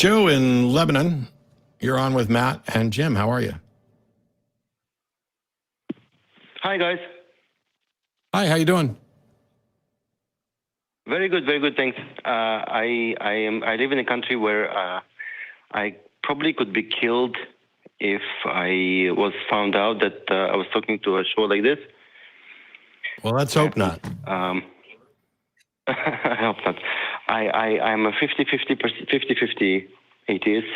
Joe in Lebanon, you're on with Matt and Jim. How are you? Hi, guys. Hi, how you doing? Very good, thanks. I live in a country where I probably could be killed if I was found out that I was talking to a show like this. Well, let's hope not. I hope not. I'm a 50-50 atheist.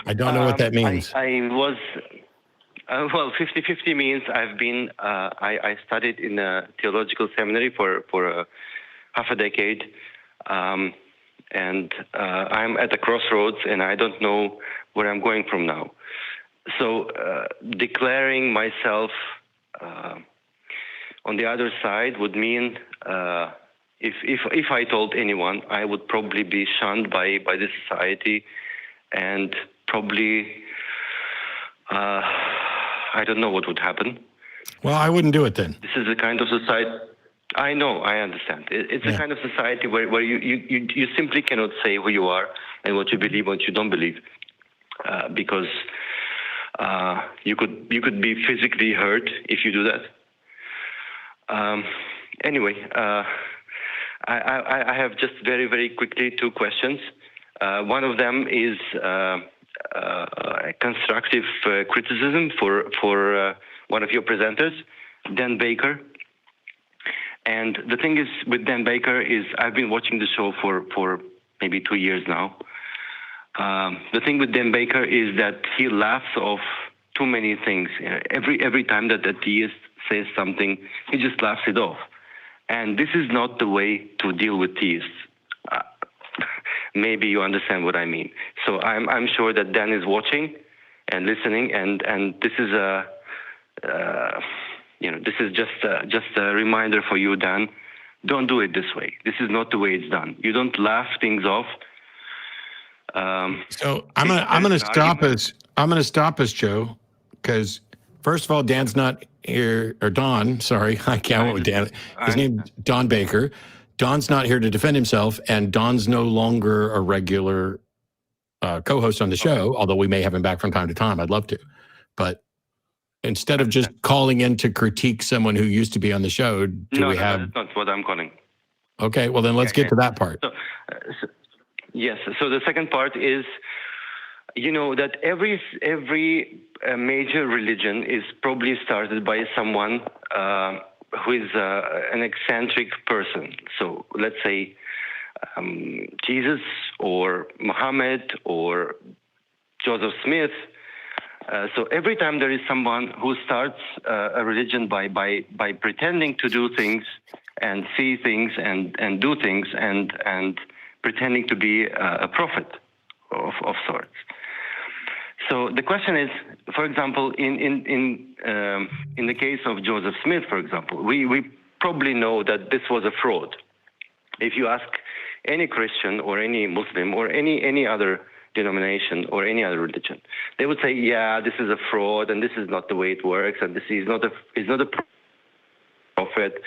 I don't know what that means. I was, well, 50-50 means I've been, I studied in a theological seminary for half a decade, and I'm at a crossroads, and I don't know where I'm going from now. So declaring myself on the other side would mean if I told anyone, I would probably be shunned by the society, and probably I don't know what would happen. Well, I wouldn't do it then. This is the kind of society. I know, I understand. It's a kind of society where you simply cannot say who you are and what you believe, what you don't believe, because you could be physically hurt if you do that. Anyway, I have just very quickly two questions. One of them is constructive criticism for one of your presenters, Dan Baker. And the thing is with Dan Baker is I've been watching the show for maybe 2 years now. The thing with Dan Baker is that he laughs off too many things. Every time that a theist says something, he just laughs it off. And this is not the way to deal with theists. Maybe you understand what I mean. So I'm sure that Dan is watching and listening, and this is this is just a reminder for you, Dan. Don't do it this way. This is not the way it's done. You don't laugh things off. So I'm gonna stop us, Joe, because first of all, Dan's not here, or Don. Sorry, I can't with Dan. His name's Don Baker. Don's not here to defend himself, and Don's no longer a regular co-host on the show. Although we may have him back from time to time. I'd love to, but instead of just calling in to critique someone who used to be on the show, we have? No, that's not what I'm calling. Okay, well then let's get to that part. Yes. So the second part is, that every major religion is probably started by someone who is an eccentric person. So let's say Jesus or Muhammad or Joseph Smith. So every time there is someone who starts a religion by pretending to do things and see things and do things and pretending to be a prophet of sorts. So the question is, for example, in the case of Joseph Smith, for example, we probably know that this was a fraud. If you ask any Christian or any Muslim or any other denomination or any other religion, they would say, yeah, this is a fraud and this is not the way it works, and this is not a prophet,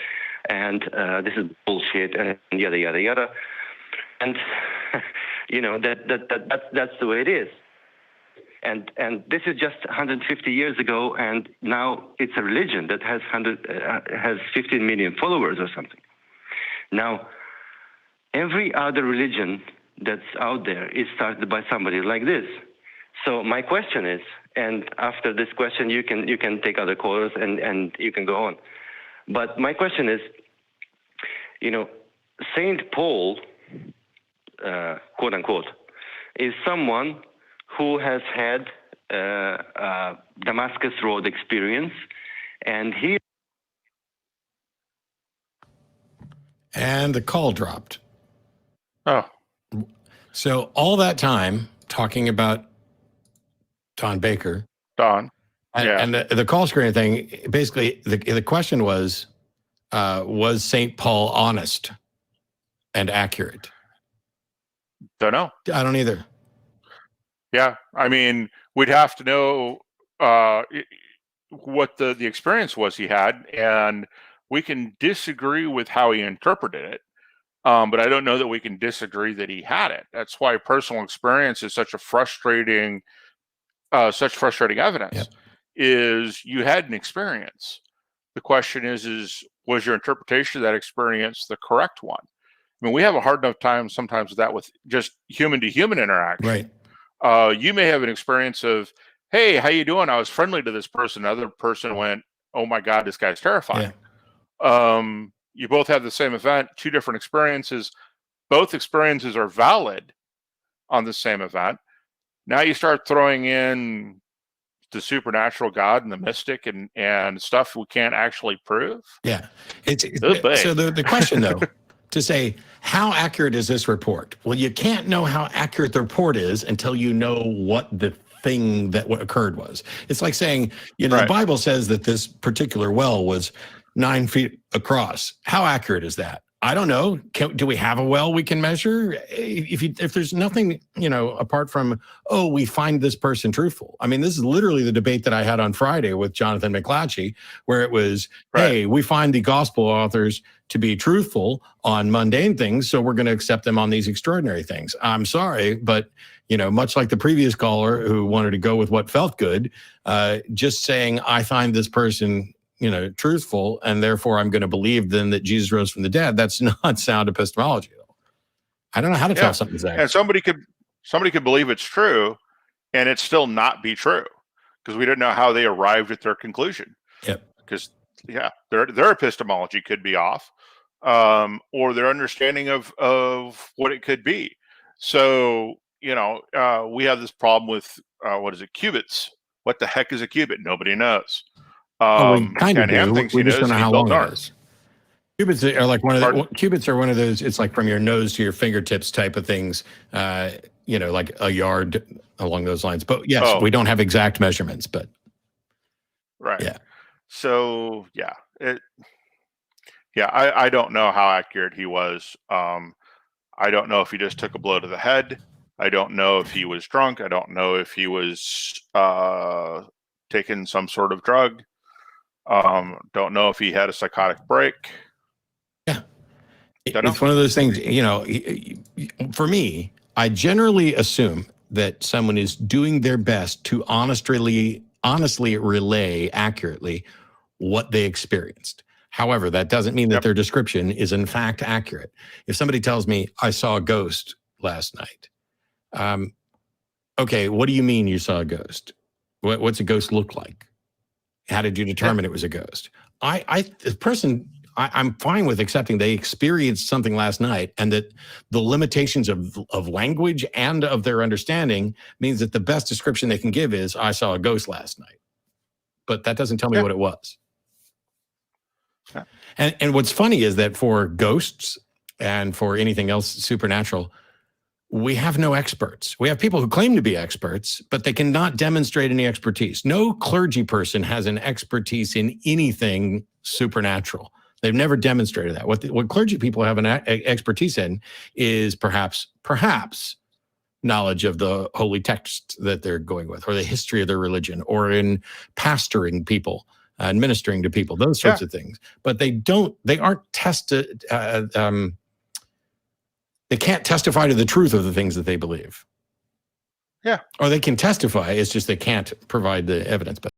and this is bullshit, and yada yada yada. And that's the way it is. And this is just 150 years ago, and now it's a religion that has 15 million followers or something. Now, every other religion that's out there is started by somebody like this. So my question is, and after this question, you can take other callers and you can go on. But my question is, Saint Paul, quote unquote, is someone who has had Damascus Road experience, and the call dropped. Oh. So all that time talking about Don Baker. Don. And the call screening thing, basically the question was St. Paul honest and accurate? Don't know. I don't either. Yeah, I mean, we'd have to know what the experience was he had, and we can disagree with how he interpreted it. But I don't know that we can disagree that he had it. That's why personal experience is such frustrating evidence. Yep. Is you had an experience. The question is was your interpretation of that experience the correct one? I mean, we have a hard enough time sometimes with that, with just human to human interaction. Right. You may have an experience of, hey, how you doing? I was friendly to this person. Another person went, oh my God, this guy's terrifying. Yeah. You both have the same event, two different experiences. Both experiences are valid on the same event. Now you start throwing in the supernatural God and the mystic and stuff we can't actually prove. Yeah. So the question, though, to say, how accurate is this report? Well, you can't know how accurate the report is until you know what the thing that what occurred was. It's like saying, you know, the Bible says that this particular well was 9 feet across. How accurate is that? I don't know. Do we have a well we can measure? If there's nothing, you know, apart from, oh, we find this person truthful. I mean, this is literally the debate that I had on Friday with Jonathan McClatchy, where it was, hey, we find the gospel authors to be truthful on mundane things, so we're going to accept them on these extraordinary things. I'm sorry, but, you know, much like the previous caller who wanted to go with what felt good, just saying, I find this person, you know, truthful, and therefore I'm going to believe then that Jesus rose from the dead. That's not sound epistemology. I don't know how to tell something's accurate. And somebody could believe it's true, and it still not be true, because we don't know how they arrived at their conclusion. Yep. Because their epistemology could be off, or their understanding of what it could be. So, you know, we have this problem with what is it, qubits? What the heck is a qubit? Nobody knows. We kind of do. Thinks we just don't know how long it is. Qubits are like qubits are one of those. It's like from your nose to your fingertips type of things. You know, like a yard along those lines. But yes, we don't have exact measurements. But yeah. So I don't know how accurate he was. I don't know if he just took a blow to the head. I don't know if he was drunk. I don't know if he was taking some sort of drug. Don't know if he had a psychotic break. Yeah. It's one of those things, you know, for me, I generally assume that someone is doing their best to honestly relay accurately what they experienced. However, that doesn't mean that their description is in fact accurate. If somebody tells me I saw a ghost last night, okay, what do you mean you saw a ghost? What's a ghost look like? How did you determine it was a ghost? I'm fine with accepting they experienced something last night, and that the limitations of language and of their understanding means that the best description they can give is, I saw a ghost last night. But that doesn't tell me what it was. Yeah. And what's funny is that for ghosts and for anything else supernatural, we have no experts. We have people who claim to be experts, but they cannot demonstrate any expertise. No clergy person has an expertise in anything supernatural. They've never demonstrated that. What clergy people have an expertise in is perhaps knowledge of the holy text that they're going with, or the history of their religion, or in pastoring people and ministering to people, those sorts of things. But they aren't tested. They can't testify to the truth of the things that they believe. Yeah. Or they can testify, it's just they can't provide the evidence. But